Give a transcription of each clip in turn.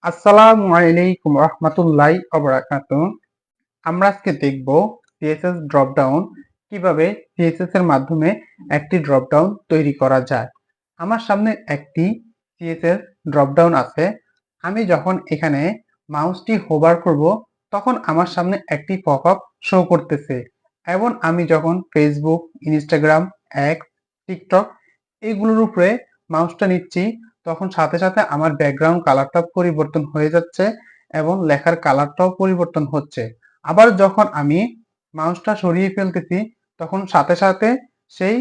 আসসালামু আলাইকুম রহমতুল্লাহি ওয়া বারাকাতুহু। আমরা আজকে দেখব সিএসএস ড্রপ ডাউন কিভাবে সিএসএস এর মাধ্যমে একটি ড্রপ ডাউন তৈরি করা যায়। আমার সামনে একটি সিএসএস ড্রপ ডাউন আছে। আমি যখন এখানে মাউসটি হোভার করব তখন আমার সামনে একটি পপআপ শো করতেছে এবং আমি যখন ফেসবুক, ইনস্টাগ্রাম, এক্স, টিকটক এগুলোর উপরে মাউসটা নিচ্ছি তখন সাথে সাথে আমার ব্যাকগ্রাউন্ড কালারটা পরিবর্তন হয়ে যাচ্ছে এবং লেখার কালারটাও পরিবর্তন হচ্ছে। আবার যখন আমি মাউসটা সরিয়ে ফেলতেছি তখন সাথে সাথে সেই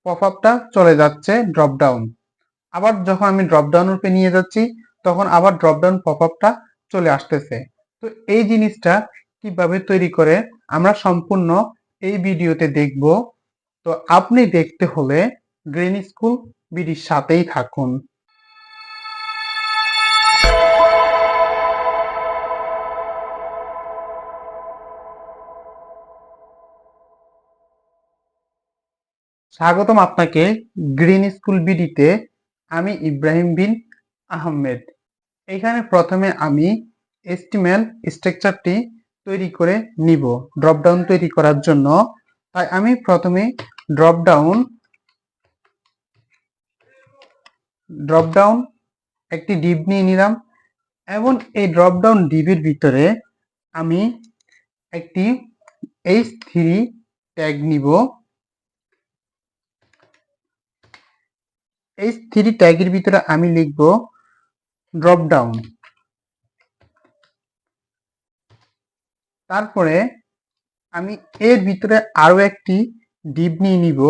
পপআপটা চলে যাচ্ছে ড্রপ ডাউন। আবার যখন আমি ড্রপ ডাউন রূপে নিয়ে যাচ্ছি তখন আবার ড্রপ ডাউন পপআপটা চলে আসতেছে। তো এই জিনিসটা কিভাবে তৈরি করে আমরা সম্পূর্ণ এই ভিডিওতে দেখব। তো আপনি দেখতে হলে গ্রিন স্কুল বিডির সাথেই থাকুন। স্বাগতম আপনাকে গ্রিন স্কুল বিডিতে। আমি ইব্রাহিম বিন আহমেদ। এখানে প্রথমে আমি এস্টিমেল স্ট্রাকচারটি তৈরি করে নিব ড্রপ ডাউন তৈরি করার জন্য। তাই আমি প্রথমে ড্রপ ডাউন একটি ডিপ নিয়ে নিলাম এবং এই ড্রপ ডাউন ডিবের ভিতরে আমি একটি H3 ট্যাগ নিব। H3 ট্যাগের ভিতরে আমি লিখব ড্রপ ডাউন। তারপরে আমি এর ভিতরে আরো একটি ডিপ নিয়ে নিব।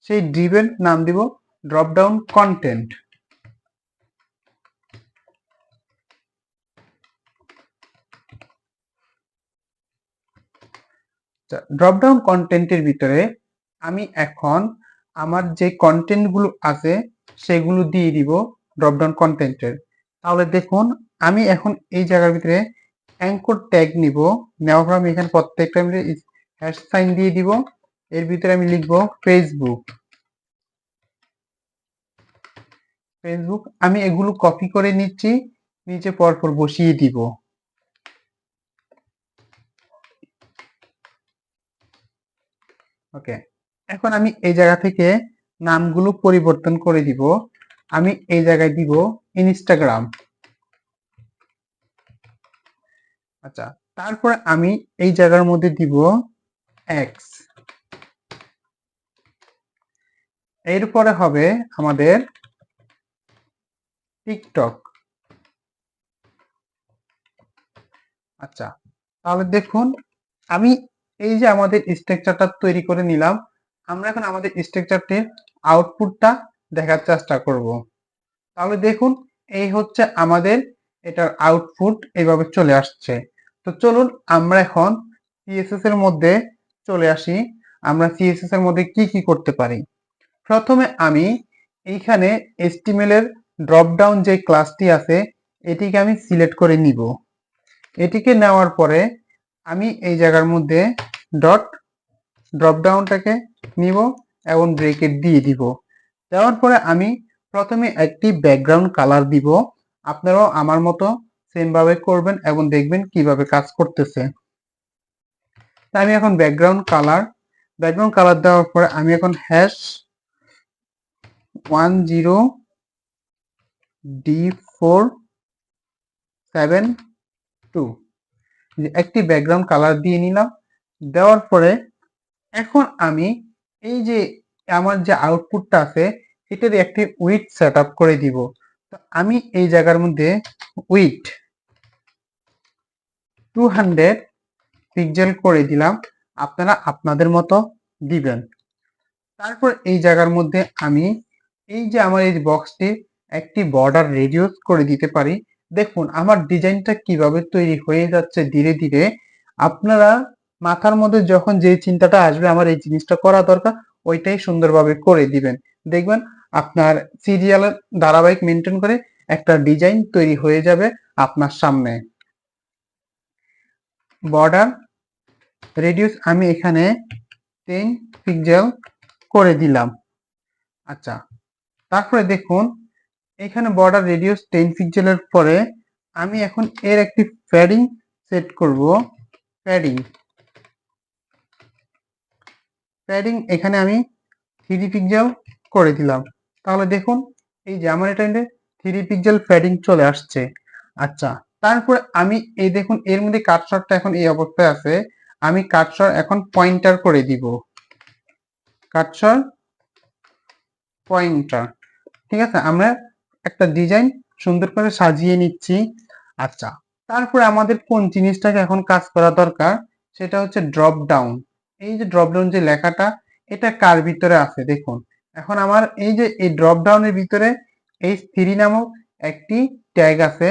সেই ডিপের নাম দিব drop down content. Drop down কন্টেন্টের ভিতরে আমি এখন আমার যে কন্টেন্ট গুলো আছে সেগুলো দিয়ে দিব ড্রপ ডাউন কন্টেন্টের। তাহলে দেখুন আমি এখন এই জায়গার ভিতরে অ্যাঙ্কর ট্যাগ নিব। নেওয়ার পর আমি এখানে প্রত্যেকটা হ্যাশ সাইন দিয়ে দিব। এর ভিতরে আমি লিখব ফেসবুক। আমি এগুলো কপি করে নিচ্ছি, নিচে পরপর বসিয়ে দিব। ওকে, এখন আমি এই জায়গা থেকে নামগুলো পরিবর্তন করে দিব। আমি এই জায়গায় দিব ইনস্টাগ্রাম। আচ্ছা, তারপর আমি এই জায়গার মধ্যে দিব এক্স। এরপরে হবে আমাদের টিকটক। আচ্ছা, তাহলে দেখুন আমি এই যে আমাদের স্ট্রাকচারটা তৈরি করে নিলাম। আমরা এখন আমাদের স্ট্রাকচারটির আউটপুটটা দেখার চেষ্টা করব। তাহলে দেখুন এই হচ্ছে আমাদের এটার আউটপুট, এইভাবে চলে আসছে। তো চলুন আমরা এখন সিএসএস এর মধ্যে চলে আসি। আমরা সিএসএস এর মধ্যে কি কি করতে পারি। প্রথমে আমি এইখানে HTML এর ড্রপ ডাউন যে ক্লাসটি আছে এটিকে আমি সিলেক্ট করে নিব। এটিকে নেওয়ার পরে আমি এই জায়গার মধ্যে ড্রপ ডাউনটাকে নিব এবং ব্রেকেট দিয়ে দিব। দেওয়ার পরে আমি প্রথমে একটি ব্যাকগ্রাউন্ড কালার দিব। আপনারাও আমার মতো সেম ভাবে করবেন এবং দেখবেন কিভাবে কাজ করতেছে। তাই আমি এখন ব্যাকগ্রাউন্ড কালার দেওয়ার পরে আমি এখন #10D472 একটি ব্যাকগ্রাউন্ড কালার দিয়ে নিলাম। দেওয়ার পরে এখন আমি এই যে আমার যে আউটপুটটা আছে এটার একটি উইডথ সেট আপ করে দিব। তো আমি এই জায়গার মধ্যে উইডথ 200 পিক্সেল করে দিলাম। আপনারা আপনাদের মতো দিবেন। তারপর এই জায়গার মধ্যে আমি এই যে আমার এই বক্সটি একটি বর্ডার রেডিউস করে দিতে পারি। দেখুন আমার ডিজাইনটা কিভাবে তৈরি হয়ে যাচ্ছে ধীরে ধীরে। আপনারা মাথার মধ্যে যখন যে চিন্তাটা আসবে আমার এই জিনিসটা করা দরকার ওইটাই সুন্দরভাবে করে দিবেন। দেখবেন আপনার সিরিয়ালের ধারাবাহিক মেনটেন করে একটা ডিজাইন তৈরি হয়ে যাবে আপনার সামনে। বর্ডার রেডিউস আমি এখানে 10 পিক্সেল করে দিলাম। আচ্ছা, তারপরে দেখুন এখানে বর্ডার রেডিউস 10 পিক্সেলের পরে আমি এখন এর একটি প্যাডিং সেট করব। প্যাডিং এখানে আমি 3 পিক্সেল করে দিলাম। তাহলে দেখুন এই যে আমার এটা 3 পিক্সেল প্যাডিং চলে আসছে। আচ্ছা, তারপরে আমি এই দেখুন এর মধ্যে কাটশটটা এখন এই অবস্থায় আছে। আমি কাটশট এখন পয়েন্টার করে দিব। কাটশট পয়েন্টার, ঠিক আছে। আমরা একটা ডিজাইন সুন্দর করে সাজিয়ে নিচ্ছি। আচ্ছা, তারপরে আমাদের কোন জিনিসটাকে এখন কাজ করা দরকার, সেটা হচ্ছে ড্রপ ডাউন। এই যে ড্রপ ডাউন যে লেখাটা, এটা কার ভিতরে আছে দেখুন। এখন আমার এই যে এই ড্রপ ডাউনের ভিতরে H3 নামক একটি ট্যাগ আছে,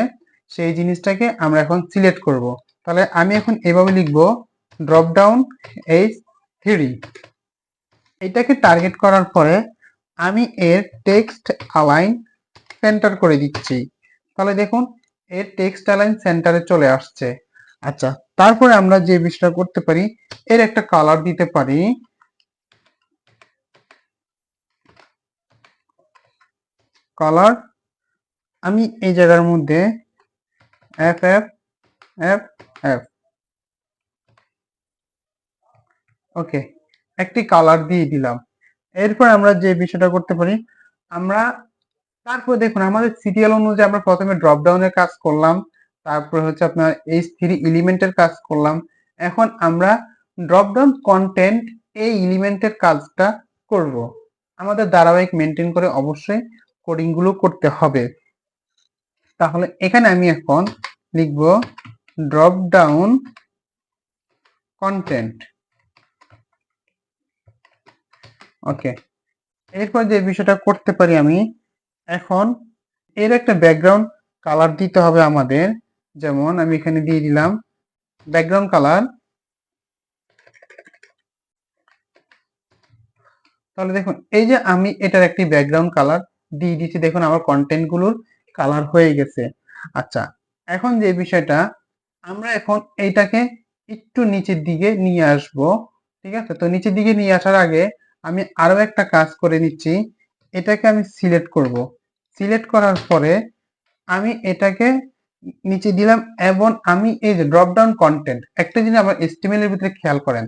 সেই জিনিসটাকে আমরা এখন সিলেক্ট করব। তাহলে আমি এখন এভাবে লিখব ড্রপ ডাউন H3। এটাকে টার্গেট করার পরে আমি এর টেক্সট অ্যালাইন সেন্টার করে দিচ্ছি। তাহলে দেখুন এর টেক্সট অ্যালাইন সেন্টারে চলে আসছে। আচ্ছা, তারপরে আমরা যে বিষয়টা করতে পারি, এর একটা কালার দিতে পারি। কালার আমি এই জায়গার মধ্যে এফ এফ এফ এফ ওকে একটি কালার দিয়ে দিলাম। এরপর আমরা যে বিষয়টা করতে পারি, আমরা তারপর দেখুন আমাদের সিরিয়াল অনুযায়ী আমরা প্রথমে ড্রপ ডাউনের কাজ করলাম, তারপরে হচ্ছে আপনার H3 এলিমেন্টের কাজ করলাম। এখন আমরা ড্রপ ডাউন কন্টেন্ট এই এলিমেন্টের কাজটা করব। আমাদের ধারাবাহিক মেনটেন করে অবশ্যই কোডিং গুলো করতে হবে। তাহলে এখানে আমি এখন লিখব ড্রপ ডাউন কন্টেন্ট। ওকে, এরপর যে বিষয়টা করতে পারি আমি, এখন এর একটা ব্যাকগ্রাউন্ড কালার দিতে হবে আমাদের। যেমন আমি এখানে দিয়ে দিলাম ব্যাকগ্রাউন্ড কালার। তাহলে দেখুন এই যে আমি এটার একটি ব্যাকগ্রাউন্ড কালার দিয়ে দিচ্ছি, দেখুন আমার কন্টেন্ট গুলোর কালার হয়ে গেছে। আচ্ছা, এখন যে বিষয়টা, আমরা এখন এইটাকে একটু নিচের দিকে নিয়ে আসব। ঠিক আছে, তো নিচের দিকে নিয়ে আসার আগে আমি আরো একটা কাজ করে নিচ্ছি। এটাকে আমি সিলেক্ট করব। সিলেক্ট করার পরে আমি এটাকে নিচে দিলাম এবং আমি এই যে ড্রপ ডাউন কন্টেন্ট, একটা জিনিস আমার HTML এর ভিতরে খেয়াল করেন,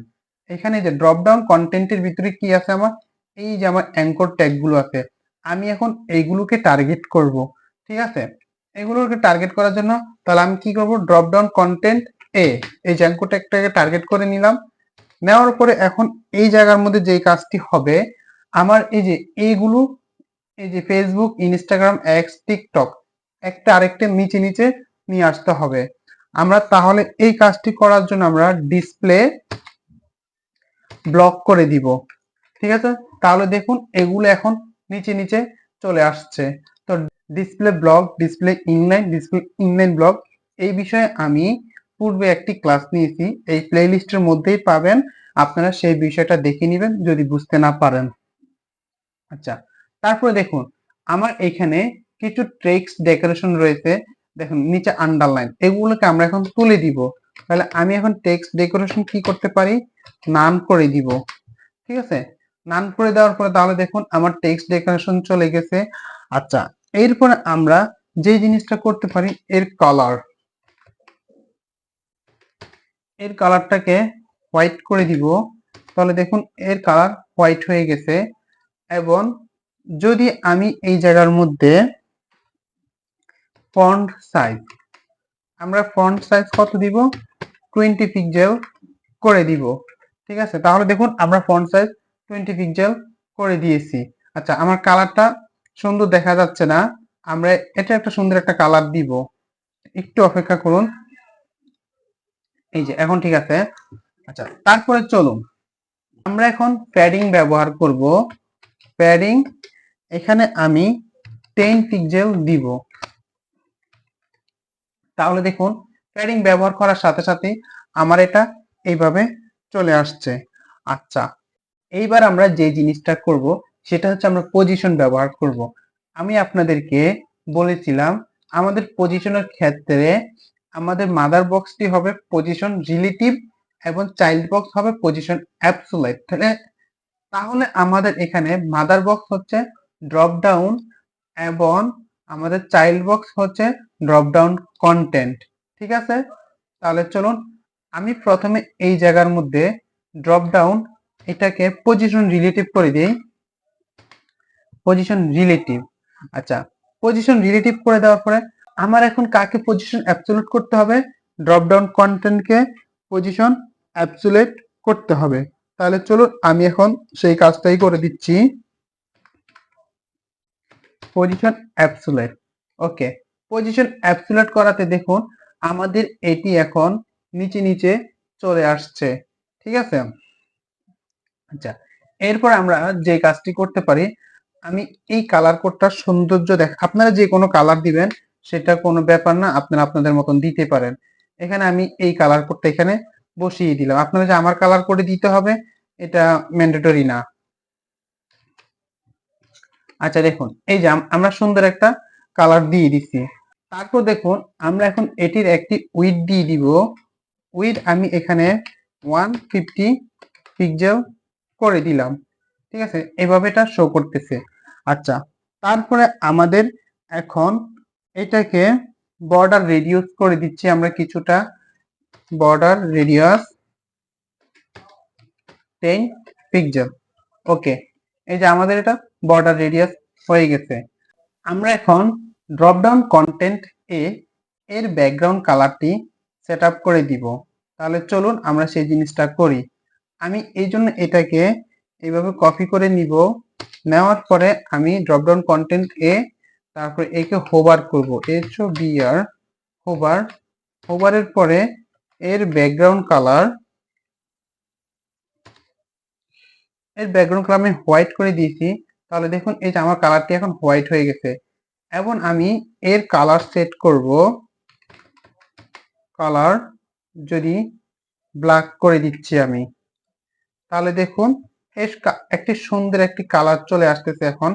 এখানে যে ড্রপ ডাউন কন্টেন্টের ভিতরে কি আছে, আমার এই যে আমার অ্যাঙ্কর ট্যাগ গুলো আছে, আমি এখন এইগুলোকে টার্গেট করব। ঠিক আছে, এগুলোকে টার্গেট করার জন্য তাহলে আমি কি করব, ড্রপ ডাউন কন্টেন্ট এই যে অ্যাঙ্কর ট্যাগটাকে টার্গেট করে নিলাম। নেওয়ার পরে এখন এই জায়গার মধ্যে যে কাজটি হবে, আমার এই যে এইগুলো, এই যে ফেসবুক, ইনস্টাগ্রাম, এক্স, টিকটক একটা আরেকটা নিচে নিচে নিয়ে আসতে হবে। আমরা তাহলে এই কাজটি করার জন্য আমরা ডিসপ্লে ব্লক করে দিব। ঠিক আছে, তাহলে দেখুন এগুলো এখন নিচে নিচে চলে আসছে। তো display block, display inline block, এই বিষয়ে আমি পূর্বে একটি ক্লাস নিয়েছি, এই প্লেলিস্টের মধ্যেই পাবেন। আপনারা সেই বিষয়টা দেখে নেবেন যদি বুঝতে না পারেন। আচ্ছা, তারপরে দেখুন আমার এখানে কিছু টেক্সট ডেকোরেশন রয়েছে, দেখুন নিচে আন্ডারলাইন, এগুলোকে আমরা এখন তুলে দিব। তাহলে আমি এখন টেক্সট ডেকোরেশন কি করতে পারি, নান করে দিব। ঠিক আছে, নান করে দেওয়ার পরে তাহলে দেখুন আমার টেক্সট ডেকোরেশন চলে গেছে। আচ্ছা, এরপরে আমরা যে জিনিসটা করতে পারি, এর কালারটাকে হোয়াইট করে দিব। তাহলে দেখুন এর কালার হোয়াইট হয়ে গেছে। এবং যদি আমি এই জায়গার মধ্যে ফন্ট সাইজ, আমরা ফন্ট সাইজ কত দিব, 20 পিক্সেল করে দিব। ঠিক আছে, তাহলে দেখুন আমরা ফন্ট সাইজ 20 পিক্সেল করে দিয়েছি। আচ্ছা, আমার কালারটা সুন্দর দেখা যাচ্ছে না, আমরা এটা একটা সুন্দর একটা কালার দিব, একটু অপেক্ষা করুন। এই যে এখন ঠিক আছে। আচ্ছা, তারপরে চলুন আমরা এখন প্যাডিং ব্যবহার করব। প্যাডিং এখানে আমি 10 পিক্সেল দিব। তাহলে দেখুন প্যাডিং ব্যবহার করার সাথে সাথে আমার এটা এইভাবে চলে আসছে। আচ্ছা, এইবার আমরা যে জিনিসটা করব সেটা হচ্ছে আমরা পজিশন ব্যবহার করব। আমি আপনাদেরকে বলেছিলাম আমাদের পজিশনের ক্ষেত্রে আমাদের মাদার বক্সটি হবে পজিশন রিলেটিভ এবং চাইল্ড বক্স হবে পজিশন অ্যাবসোলিউট। তাহলে আমাদের এখানে মাদার বক্স হচ্ছে ড্রপ ডাউন এবং আমাদের চাইল্ড বক্স হচ্ছে ড্রপ ডাউন কন্টেন্ট। ঠিক আছে, তাহলে চলুন আমি প্রথমে এই জায়গার মধ্যে ড্রপ ডাউন এটাকে পজিশন রিলেটিভ করে দিই। পজিশন রিলেটিভ, আচ্ছা পজিশন রিলেটিভ করে দেওয়ার পরে আমার এখন কাকে পজিশন অ্যাবসলিউট করতে হবে? ড্রপ ডাউন কন্টেন্টকে পজিশন অ্যাবসলিউট করতে হবে। তাহলে চলুন আমি এখন সেই কাজটাই করে দিচ্ছি। পজিশন অ্যাবসলিউট, ওকে। পজিশন অ্যাবসলিউট করাতে দেখুন আমাদের এটি এখন নিচে নিচে চলে আসছে। ঠিক আছে, আচ্ছা এরপর আমরা যে কাজটি করতে পারি, আমি এই কালার কোডটার সৌন্দর্য আপনারা যে কোনো কালার দিবেন সেটা কোনো ব্যাপার না, আপনারা আপনাদের মতন দিতে পারেন। এখানে আমি এই কালার কোডটা এখানে বসিয়ে দিলাম। আপনারা যে আমার কালার কোডে দিতে হবে এটা ম্যান্ডেটরি না। আচ্ছা দেখুন এই যে আমরা সুন্দর একটা কালার দিয়ে দিচ্ছি। তারপর দেখুন আমরা এখন এটির একটি উইড দিয়ে দিব। উইড আমি এখানে 150 পিক্সেল করে দিলাম। ঠিক আছে, এভাবে এটা শো করতেছে। আচ্ছা তারপরে আমাদের এখন এটাকে বর্ডার রেডিয়াস করে দিচ্ছি আমরা কিছুটা। বর্ডার রেডিয়াস 10 পিক্সেল, ওকে। এই যে আমাদের এটা বর্ডার রেডিয়াস হয়ে গেছে। আমরা এখন ড্রপ ডাউন কন্টেন্ট এর ব্যাকগ্রাউন্ড কালারটি সেট আপ করে দিব। তাহলে চলুন আমরা সেই জিনিসটা করি। আমি এই জন্য এটাকে এইভাবে কপি করে নিব। নেওয়ার পরে আমি ড্রপ ডাউন কন্টেন্ট তারপরে একে হোভার করব, HOVR হোভার। হোভারের পরে এর ব্যাকগ্রাউন্ড কালার আমি হোয়াইট করে দিয়েছি। তাহলে দেখুন এই যে আমার কালারটি এখন হোয়াইট হয়ে গেছে। এখন আমি এর কালার সেট করব, কালার যদি ব্ল্যাক করে দিচ্ছি আমি, তাহলে দেখুন একটি সুন্দর একটি কালার চলে আসতেছে এখন।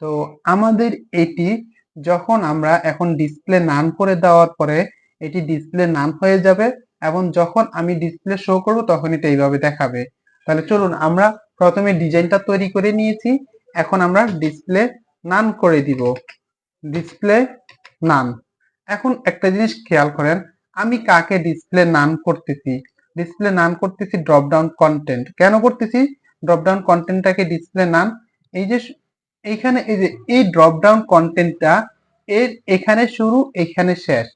তো আমাদের এটি যখন আমরা এখন ডিসপ্লে নান করে দেওয়ার পরে এটি ডিসপ্লে নান হয়ে যাবে এবং যখন আমি ডিসপ্লে শো করব তখন এটা এইভাবে দেখাবে। তাহলে চলুন আমরা প্রথমে ডিজাইনটা তৈরি করে নিয়েছি, এখন আমরা ডিসপ্লে নান করে দিব। ডিসপ্লে নান। এখন একটা জিনিস খেয়াল করেন, আমি কাকে ডিসপ্লে নান করতেছি? ডিসপ্লে নান করতেছি ড্রপ ডাউন কন্টেন্ট। কেন করতেছি ড্রপ ডাউন কন্টেন্টটাকে ডিসপ্লে নান? এই যে এইখানে এই যে এই ড্রপ ডাউন কন্টেন্টটা এর এখানে শুরু এখানে শেষ,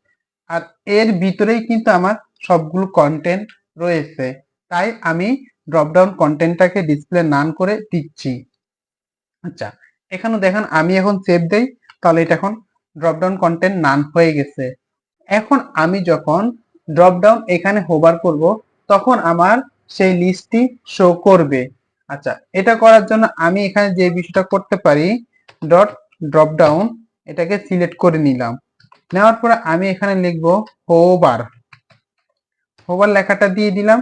আর এর ভিতরেই কিন্তু আমার সবগুলো কন্টেন্ট রয়েছে। তাই আমি ড্রপ ডাউন কন্টেন্টটাকে ডিসপ্লে নান করে দিচ্ছি। আচ্ছা এখানে দেখেন আমি এখন সেভ দেই, তাহলে এটা এখন ড্রপ ডাউন কন্টেন্ট নান হয়ে গেছে। এখন আমি যখন ড্রপ ডাউন এখানে হোভার করব তখন আমার সেই লিস্টটি শো করবে। আচ্ছা এটা করার জন্য আমি এখানে যে বিষয়টা করতে পারি, ডট ড্রপ ডাউন এটাকে সিলেক্ট করে নিলাম। নেওয়ার পরে আমি এখানে লিখব হোভার। হোভার লেখাটা দিয়ে দিলাম।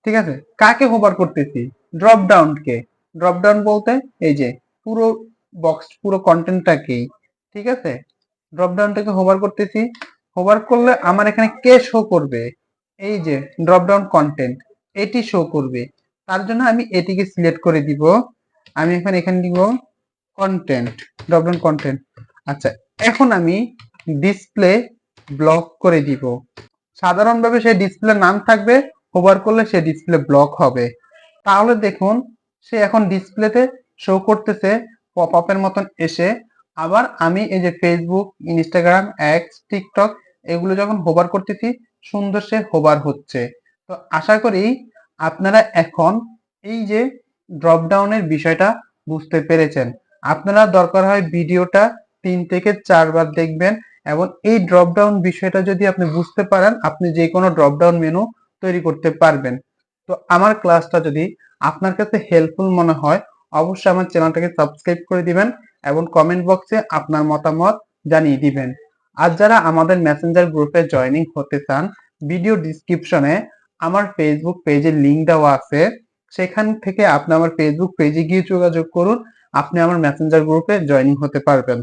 ঠিক আছে, কাকে হোভার করতেছি? ড্রপ ডাউনকে। ড্রপ ডাউন বলতে এই যে পুরো বক্স পুরো কন্টেন্টটাকেই। ঠিক আছে, ড্রপ ডাউনটাকে হোভার করতেছি। হোভার করলে আমার এখানে কে শো করবে? এই যে ড্রপ ডাউন কন্টেন্ট এটি শো করবে। তার জন্য আমি এটিকে সিলেক্ট করে দিব। আমি এখানে দিব কন্টেন্ট, ড্রপ ডাউন কন্টেন্ট। আচ্ছা এখন আমি ডিসপ্লে ব্লক করে দিব। সাধারণভাবে সেই ডিসপ্লে নাম থাকবে, হোভার করলে সে ডিসপ্লে ব্লক হবে। তাহলে দেখুন সে এখন ডিসপ্লেতে শো করতেছে পপ আপের মতন এসে। আবার আমি এই যে ফেসবুক, ইনস্টাগ্রাম, এক্স, টিকটক এগুলো যখন হোভার করতেছি সুন্দর সে হোভার হচ্ছে। তো আশা করি আপনারা এখন এই যে ড্রপ ডাউনের বিষয়টা বুঝতে পেরেছেন। আপনারা দরকার হয় ভিডিওটা 3 থেকে 4 বার দেখবেন এবং এই ড্রপ ডাউন বিষয়টা যদি আপনি বুঝতে পারেন আপনি যে কোনো ড্রপ ডাউন মেনু তৈরি করতে পারবেন। তো আমার ক্লাসটা যদি আপনার কাছে হেল্পফুল মনে হয় অবশ্যই আমার চ্যানেলটাকে সাবস্ক্রাইব করে দিবেন এবং কমেন্ট বক্সে আপনার মতামত জানিয়ে দিবেন। আর যারা আমাদের মেসেঞ্জার গ্রুপে জয়েনিং হতে চান, ভিডিও ডিসক্রিপশনে আমার ফেসবুক পেজের লিংক দেওয়া আছে, সেখান থেকে আপনি আমার ফেসবুক পেজে গিয়ে যোগাযোগ করুন, আপনি আমার মেসেঞ্জার গ্রুপে জয়েনিং হতে পারবেন।